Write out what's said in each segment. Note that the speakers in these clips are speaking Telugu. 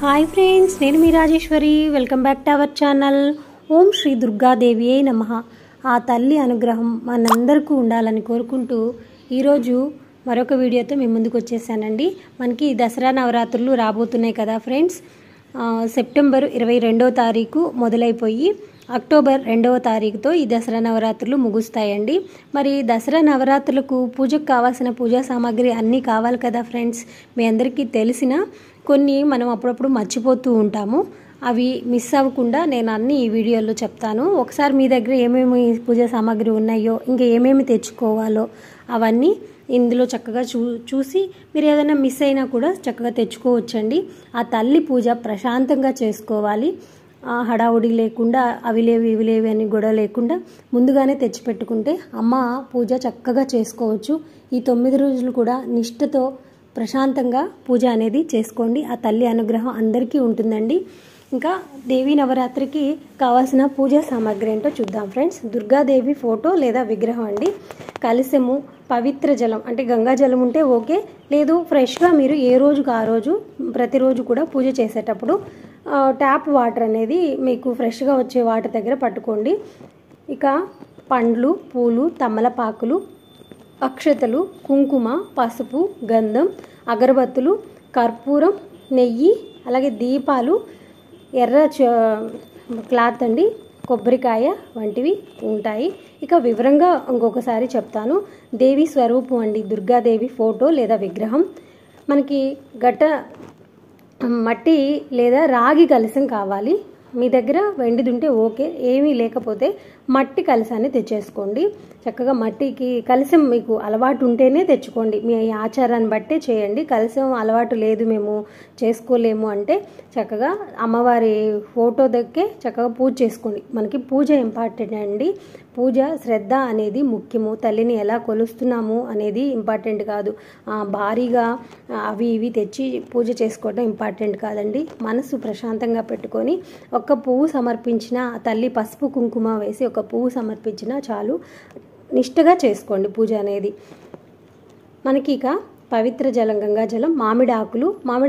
హాయ్ ఫ్రెండ్స్, నేను మీ Rajeshwari. Welcome back to our channel. ఓం శ్రీ దుర్గాదేవియే నమః. ఆ తల్లి అనుగ్రహం మనందరికీ ఉండాలని కోరుకుంటూ ఈరోజు మరొక వీడియోతో మీ ముందుకు వచ్చేసానండి. మనకి దసరా నవరాత్రులు రాబోతున్నాయి కదా ఫ్రెండ్స్. సెప్టెంబర్ 22వ తారీఖు మొదలైపోయి అక్టోబర్ 2వ తారీఖుతో ఈ దసరా నవరాత్రులు ముగుస్తాయండి. మరి దసరా నవరాత్రులకు పూజకు కావాల్సిన పూజా సామాగ్రి అన్నీ కావాలి కదా ఫ్రెండ్స్. మీ అందరికీ తెలిసిన కొన్ని మనం అప్పుడప్పుడు మర్చిపోతూ ఉంటాము. అవి మిస్ అవ్వకుండా నేను అన్నీ ఈ వీడియోలో చెప్తాను. ఒకసారి మీ దగ్గర ఏమేమి పూజా సామాగ్రి ఉన్నాయో, ఇంకా ఏమేమి తెచ్చుకోవాలో అవన్నీ ఇందులో చక్కగా చూసి మీరు ఏదైనా మిస్ అయినా కూడా చక్కగా తెచ్చుకోవచ్చండి. ఆ తల్లి పూజ ప్రశాంతంగా చేసుకోవాలి. హడావుడి లేకుండా అవి లేవు ఇవి లేవు అని గొడవ లేకుండా ముందుగానే తెచ్చిపెట్టుకుంటే అమ్మ పూజ చక్కగా చేసుకోవచ్చు. ఈ 9 రోజులు కూడా నిష్ఠతో ప్రశాంతంగా పూజ అనేది చేసుకోండి. ఆ తల్లి అనుగ్రహం అందరికీ ఉంటుందండి. ఇంకా దేవీ నవరాత్రికి కావాల్సిన పూజా సామాగ్రి ఏంటో చూద్దాం ఫ్రెండ్స్. దుర్గాదేవి ఫోటో లేదా విగ్రహం అండి, కలశము, పవిత్ర జలం అంటే గంగా జలం ఉంటే ఓకే, లేదు ఫ్రెష్గా మీరు ఏ రోజుకు ఆ రోజు ప్రతిరోజు కూడా పూజ చేసేటప్పుడు ట్యాప్ వాటర్ అనేది మీకు ఫ్రెష్గా వచ్చే వాటర్ దగ్గర పట్టుకోండి. ఇక పండ్లు, పూలు, తమలపాకులు, అక్షతలు, కుంకుమ, పసుపు, గంధం, అగరబత్తులు, కర్పూరం, నెయ్యి, అలాగే దీపాలు, ఎర్ర క్లాత్ అండి, కొబ్బరికాయ వంటివి ఉంటాయి. ఇక వివరంగా ఇంకొకసారి చెప్తాను. దేవి స్వరూపం అండి దుర్గాదేవి ఫోటో లేదా విగ్రహం. మనకి మట్టి లేదా రాగి కలశం కావాలి. మీ దగ్గర వెండిది ఉంటే ఓకే, ఏమీ లేకపోతే మట్టి కలశాన్ని తెచ్చేసుకోండి. చక్కగా మట్టికి కలశం మీకు అలవాటు ఉంటేనే తెచ్చుకోండి. మీ ఆచారాన్ని బట్టే చేయండి. కలశం అలవాటు లేదు, మేము చేసుకోలేము అంటే చక్కగా అమ్మవారి ఫోటో దగ్గరే చక్కగా పూజ చేసుకోండి. మనకి పూజ ఇంపార్టెంట్ అండి. పూజ శ్రద్ధ అనేది ముఖ్యము. తల్లిని ఎలా కొలుస్తున్నాము అనేది ఇంపార్టెంట్ కాదు. భారీగా అవి ఇవి తెచ్చి పూజ చేసుకోవడం ఇంపార్టెంట్ కాదండి. మనసు ప్రశాంతంగా పెట్టుకొని ఒక్క పువ్వు సమర్పించిన, తల్లి పసుపు కుంకుమ వేసి ఒక పువ్వు సమర్పించినా చాలు. నిష్ఠగా చేసుకోండి పూజ అనేది. మనకి ఇక పవిత్ర జలం, గంగా జలం, మామిడి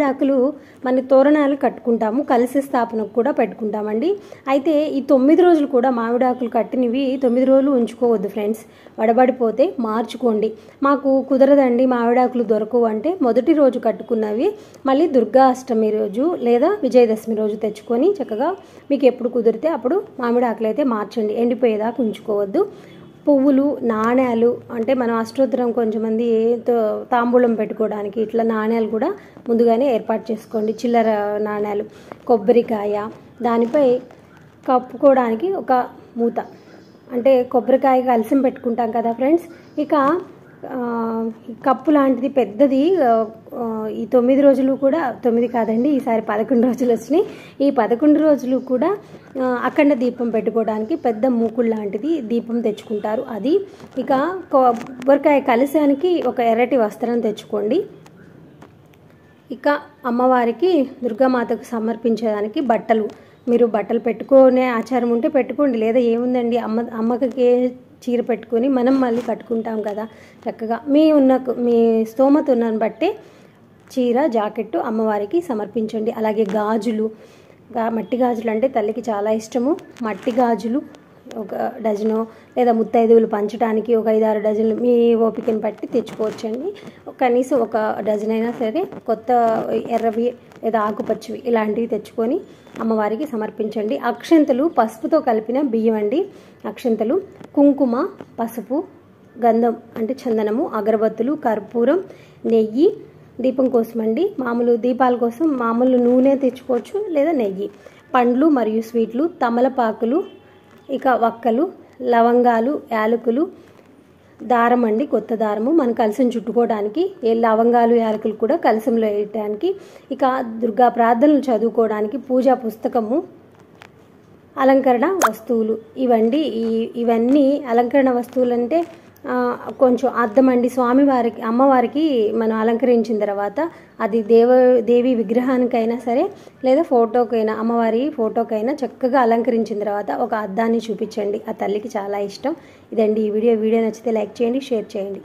ఆకులు మన తోరణాలు కట్టుకుంటాము, కలశ స్థాపనకు కూడా పెట్టుకుంటామండి. అయితే ఈ 9 రోజులు కూడా మామిడి ఆకులు కట్టినవి 9 రోజులు ఉంచుకోవద్దు ఫ్రెండ్స్. వడబడిపోతే మార్చుకోండి. మాకు కుదరదండి, మామిడాకులు దొరకవు అంటే మొదటి రోజు కట్టుకున్నవి మళ్ళీ దుర్గా అష్టమి రోజు లేదా విజయదశమి రోజు తెచ్చుకొని చక్కగా మీకు ఎప్పుడు కుదిరితే అప్పుడు మామిడి ఆకులు అయితే మార్చండి. ఎండిపోయేదాకా ఉంచుకోవద్దు. పువ్వులు, నాణ్యాలు అంటే మనం అష్టోత్తరం కొంచెంమంది తాంబూలం పెట్టుకోవడానికి ఇట్లా నాణ్యాలు కూడా ముందుగానే ఏర్పాటు చేసుకోండి. చిల్లర నాణ్యాలు, కొబ్బరికాయ, దానిపై కప్పుకోవడానికి ఒక మూత అంటే కొబ్బరికాయ కలశం పెట్టుకుంటాం కదా ఫ్రెండ్స్. ఇక కప్పు లాంటిది పెద్దది ఈ 9 రోజులు కూడా 9 కాదండి, ఈసారి 11 రోజులు వచ్చినాయి. ఈ 11 రోజులు కూడా అఖండ దీపం పెట్టుకోవడానికి పెద్ద మూకుడు లాంటిది దీపం తెచ్చుకుంటారు. అది ఇక కొబ్బరికాయ కలశానికి ఒక ఎర్రటి వస్త్రం తెచ్చుకోండి. ఇక అమ్మవారికి దుర్గామాతకు సమర్పించడానికి బట్టలు, మీరు బట్టలు పెట్టుకునే ఆచారం ఉంటే పెట్టుకోండి, లేదా ఏముందండి అమ్మకి చీర పెట్టుకొని మనం మళ్ళీ కట్టుకుంటాం కదా. చక్కగా మీ స్తోమత ఉన్నని బట్టే చీర, జాకెట్టు అమ్మవారికి సమర్పించండి. అలాగే గాజులు, మట్టి గాజులు అంటే తల్లికి చాలా ఇష్టము. మట్టి గాజులు ఒక డజను లేదా ముత్తైదువులు పంచడానికి ఒక 5-6 డజన్లు మీ ఓపికని బట్టి తెచ్చుకోవచ్చండి. కనీసం ఒక డజన్ అయినా సరే కొత్త ఎర్రవి లేదా ఆకుపచ్చివి ఇలాంటివి తెచ్చుకొని అమ్మవారికి సమర్పించండి. అక్షంతలు, పసుపుతో కలిపిన బియ్యం అండి అక్షంతలు, కుంకుమ, పసుపు, గంధం అంటే చందనము, అగరబత్తులు, కర్పూరం, నెయ్యి, దీపం కోసం అండి. మామూలు దీపాల కోసం మామూలు నూనె తెచ్చుకోవచ్చు లేదా నెయ్యి, పండ్లు మరియు స్వీట్లు, తమలపాకులు, ఇక వక్కలు, లవంగాలు, యాలకులు, దారం అండి, కొత్త దారము మన కలశం చుట్టుకోవడానికి, లవంగాలు యాలకులు కూడా కలశంలో వేయడానికి, ఇక దుర్గా ప్రార్థనలు చదువుకోవడానికి పూజా పుస్తకము, అలంకరణ వస్తువులు ఇవన్నీ అలంకరణ వస్తువులు అంటే కొంచెం అద్దం అండి. స్వామివారికి అమ్మవారికి మనం అలంకరించిన తర్వాత అది దేవి విగ్రహానికైనా సరే లేదా ఫోటోకైనా, అమ్మవారి ఫోటోకైనా చక్కగా అలంకరించిన తర్వాత ఒక అద్దాన్ని చూపించండి. ఆ తల్లికి చాలా ఇష్టం. ఇదండి ఈ వీడియో నచ్చితే లైక్ చేయండి, షేర్ చేయండి.